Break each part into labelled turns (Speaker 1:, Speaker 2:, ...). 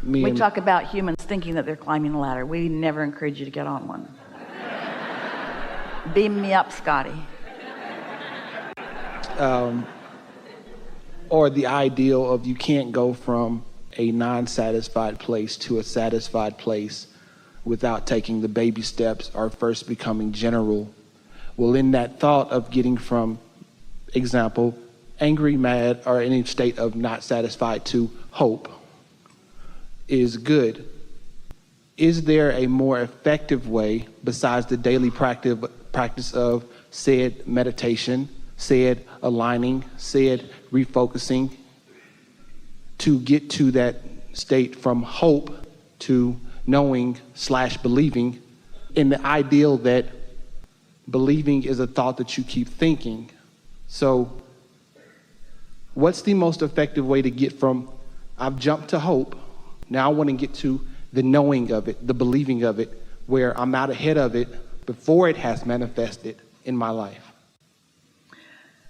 Speaker 1: We talk about humans thinking that they're climbing a ladder. We never encourage you to get on one. Beam me up, Scotty.
Speaker 2: Or the ideal of you can't go from a non-satisfied place to a satisfied place without taking the baby steps or first becoming general. Well, in that thought of getting from, example, angry, mad, or any state of not satisfied to hope is good. Is there a more effective way besides the daily practice of said meditation, said aligning, said refocusing, to get to that state from hope to knowing / believing, in the ideal that believing is a thought that you keep thinking? So what's the most effective way to get from I've jumped to hope, now I want to get to the knowing of it, the believing of it, where I'm out ahead of it before it has manifested in my life?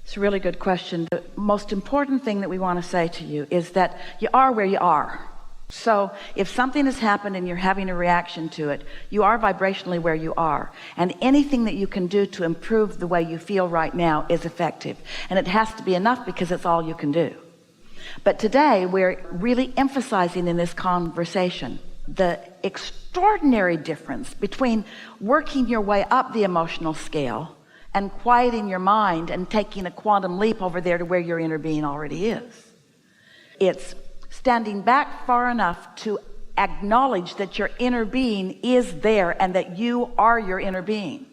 Speaker 1: It's a really good question. The most important thing that we want to say to you is that you are where you are. So if something has happened and you're having a reaction to it, you are vibrationally where you are. And anything that you can do to improve the way you feel right now is effective. And it has to be enough because it's all you can do. But today we're really emphasizing in this conversation the extraordinary difference between working your way up the emotional scale and quieting your mind and taking a quantum leap over there to where your inner being already is. It's standing back far enough to acknowledge that your inner being is there and that you are your inner being,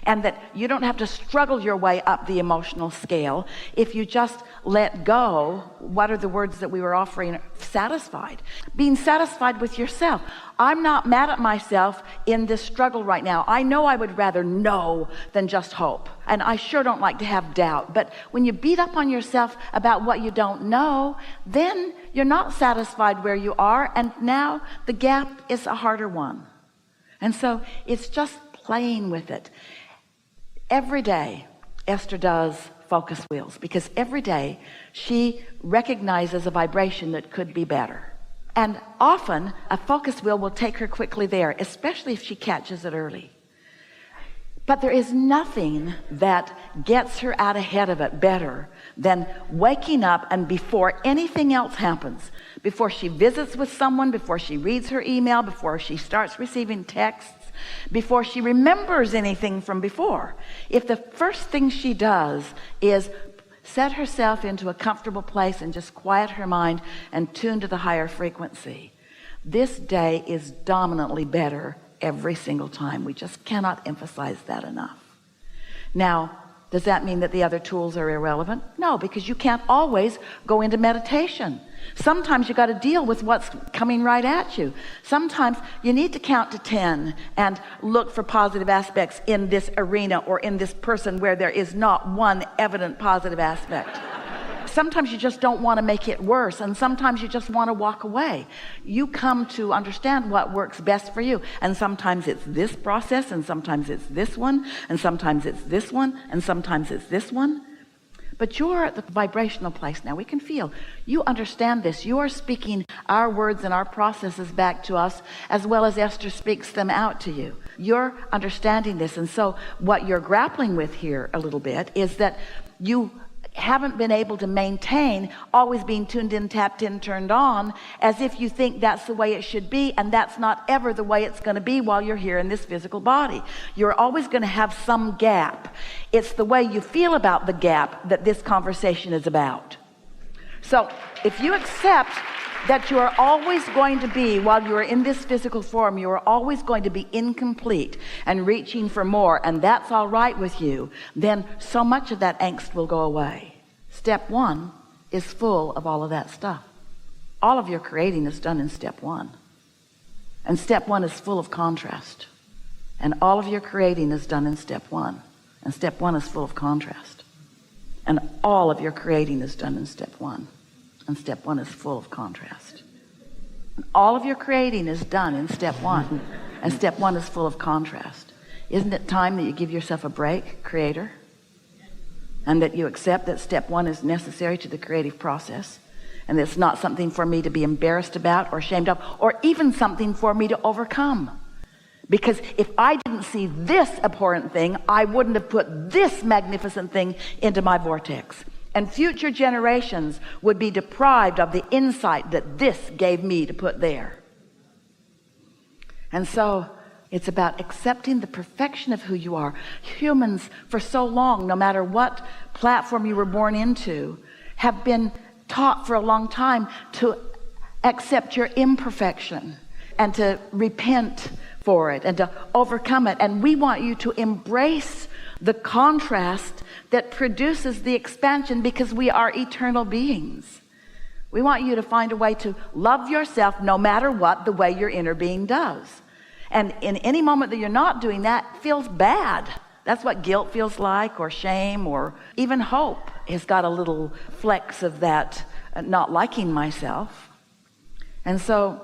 Speaker 1: and that you don't have to struggle your way up the emotional scale if you just let go. What are the words that we were offering? Satisfied. Being satisfied with yourself. I'm not mad at myself in this struggle right now. I know I would rather know than just hope. And I sure don't like to have doubt. But when you beat up on yourself about what you don't know, then you're not satisfied where you are. And now the gap is a harder one. And so it's just playing with it. Every day, Esther does focus wheels because every day she recognizes a vibration that could be better. And often a focus wheel will take her quickly there, especially if she catches it early. But there is nothing that gets her out ahead of it better than waking up, and before anything else happens, before she visits with someone, before she reads her email, before she starts receiving texts, before she remembers anything from before, if the first thing she does is set herself into a comfortable place and just quiet her mind and tune to the higher frequency, this day is dominantly better every single time. We just cannot emphasize that enough. Now, does that mean that the other tools are irrelevant? No, because you can't always go into meditation. Sometimes you got to deal with what's coming right at you. Sometimes you need to count to 10 and look for positive aspects in this arena or in this person where there is not one evident positive aspect. Sometimes you just don't want to make it worse, and sometimes you just want to walk away. You come to understand what works best for you, and sometimes it's this process, and sometimes it's this one, and sometimes it's this one, and sometimes it's this one. But you're at the vibrational place now. We can feel you understand this. You are speaking our words and our processes back to us as well as Esther speaks them out to you. You're understanding this. And so what you're grappling with here a little bit is that you haven't been able to maintain always being tuned in, tapped in, turned on, as if you think that's the way it should be, and that's not ever the way it's going to be while you're here in this physical body. You're always going to have some gap. It's the way you feel about the gap that this conversation is about. So if you accept that you are always going to be, while you are in this physical form, you are always going to be incomplete and reaching for more, and that's all right with you, then so much of that angst will go away. Step one is full of all of that stuff. All of your creating is done in step one. And step one is full of contrast. And all of your creating is done in step one. And step one is full of contrast. And all of your creating is done in step one. And step one is full of contrast. And all of your creating is done in step one. And step one is full of contrast. Isn't it time that you give yourself a break, creator? And that you accept that step one is necessary to the creative process. And it's not something for me to be embarrassed about or ashamed of, or even something for me to overcome. Because if I didn't see this abhorrent thing, I wouldn't have put this magnificent thing into my vortex. And future generations would be deprived of the insight that this gave me to put there. And so it's about accepting the perfection of who you are. Humans for so long, no matter what platform you were born into, have been taught for a long time to accept your imperfection and to repent for it and to overcome it. And we want you to embrace the contrast that produces the expansion, because we are eternal beings. We want you to find a way to love yourself no matter what, the way your inner being does. And in any moment that you're not doing that, feels bad. That's what guilt feels like, or shame, or even hope has got a little flecks of that, not liking myself. And so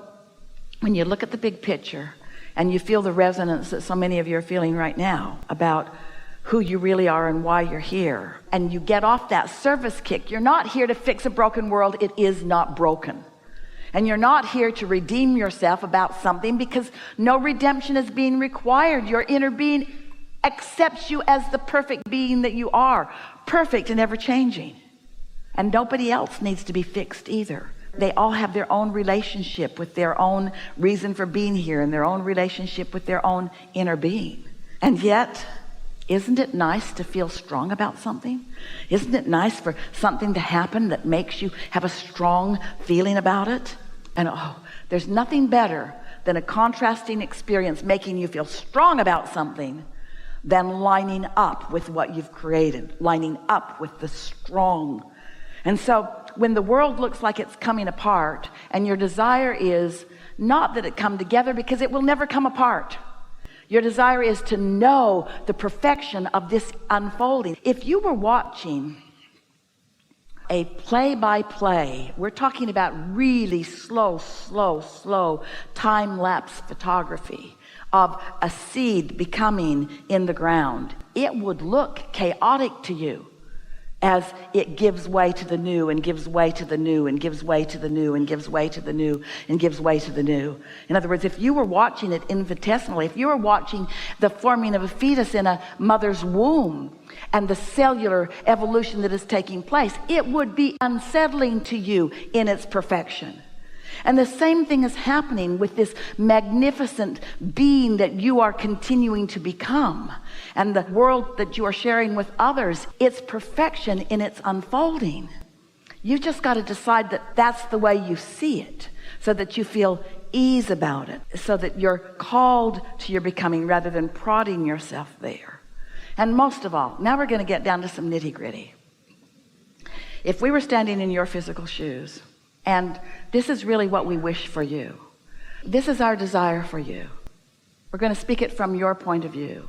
Speaker 1: when you look at the big picture and you feel the resonance that so many of you are feeling right now about who you really are and why you're here, and you get off that service kick, you're not here to fix a broken world. It is not broken. And you're not here to redeem yourself about something, because no redemption is being required. Your inner being accepts you as the perfect being that you are, perfect and ever changing. And nobody else needs to be fixed either. They all have their own relationship with their own reason for being here, and their own relationship with their own inner being. And yet, isn't it nice to feel strong about something? Isn't it nice for something to happen that makes you have a strong feeling about it? And there's nothing better than a contrasting experience making you feel strong about something than lining up with what you've created, lining up with the strong. And so when the world looks like it's coming apart, and your desire is not that it come together, because it will never come apart. Your desire is to know the perfection of this unfolding. If you were watching a play-by-play, we're talking about really slow time-lapse photography of a seed becoming in the ground, it would look chaotic to you as it gives way to the new, and gives way to the new, and gives way to the new, and gives way to the new, and gives way to the new. In other words, if you were watching it infinitesimally, if you were watching the forming of a fetus in a mother's womb and the cellular evolution that is taking place, it would be unsettling to you in its perfection. And the same thing is happening with this magnificent being that you are continuing to become, and the world that you are sharing with others. Its perfection in its unfolding. You just got to decide that that's the way you see it, so that you feel ease about it, so that you're called to your becoming rather than prodding yourself there. And most of all, now we're going to get down to some nitty-gritty. If we were standing in your physical shoes, and this is really what we wish for you, this is our desire for you, we're going to speak it from your point of view.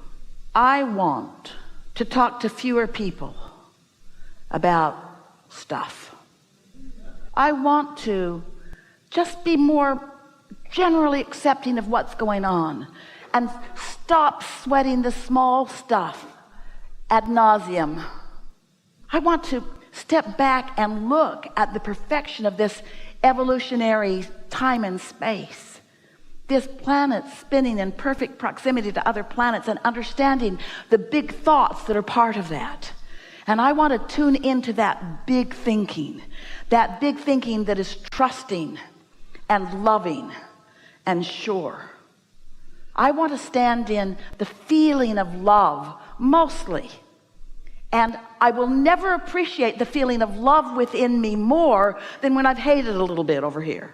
Speaker 1: I want to talk to fewer people about stuff. I want to just be more generally accepting of what's going on, and stop sweating the small stuff ad nauseum. I want to step back and look at the perfection of this evolutionary time and space, this planet spinning in perfect proximity to other planets, and understanding the big thoughts that are part of that. And I want to tune into that big thinking that is trusting and loving and sure. I want to stand in the feeling of love mostly. And I will never appreciate the feeling of love within me more than when I've hated a little bit over here.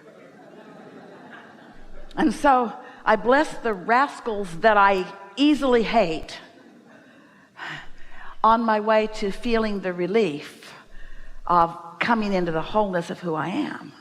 Speaker 1: And so I bless the rascals that I easily hate on my way to feeling the relief of coming into the wholeness of who I am.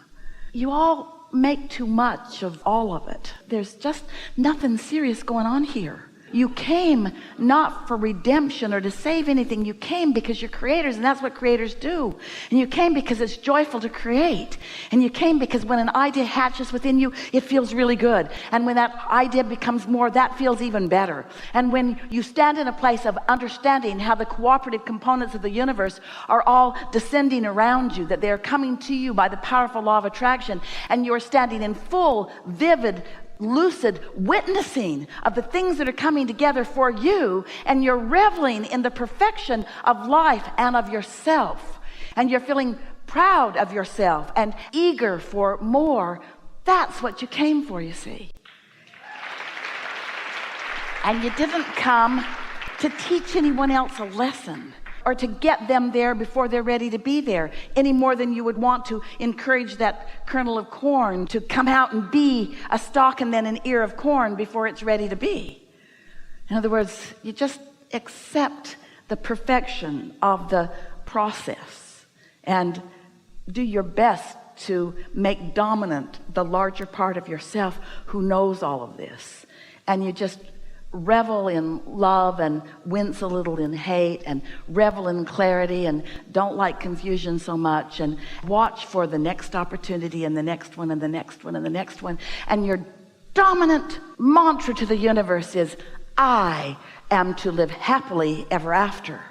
Speaker 1: You all make too much of all of it. There's just nothing serious going on here. You came not for redemption or to save anything. You came because you're creators, and that's what creators do. And you came because it's joyful to create. And you came because when an idea hatches within you, it feels really good. And when that idea becomes more, that feels even better. And when you stand in a place of understanding how the cooperative components of the universe are all descending around you, that they're coming to you by the powerful law of attraction, and you're standing in full, vivid, lucid witnessing of the things that are coming together for you, and you're reveling in the perfection of life and of yourself, and you're feeling proud of yourself and eager for more. That's what you came for, you see. And you didn't come to teach anyone else a lesson or to get them there before they're ready to be there, any more than you would want to encourage that kernel of corn to come out and be a stalk and then an ear of corn before it's ready to be. In other words, you just accept the perfection of the process and do your best to make dominant the larger part of yourself who knows all of this. And you just revel in love and wince a little in hate, and revel in clarity and don't like confusion so much, and watch for the next opportunity and the next one and the next one and the next one. And your dominant mantra to the universe is, I am to live happily ever after.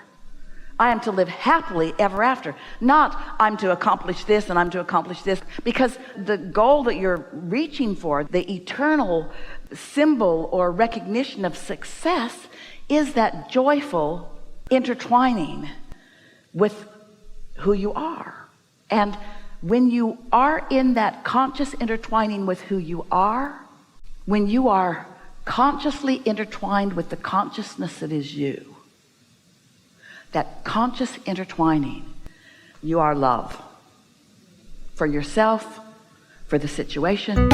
Speaker 1: I am to live happily ever after. Not I'm to accomplish this and I'm to accomplish this, because the goal that you're reaching for, the eternal symbol or recognition of success, is that joyful intertwining with who you are. And when you are in that conscious intertwining with who you are, when you are consciously intertwined with the consciousness that is you, that conscious intertwining, you are love for yourself, for the situation.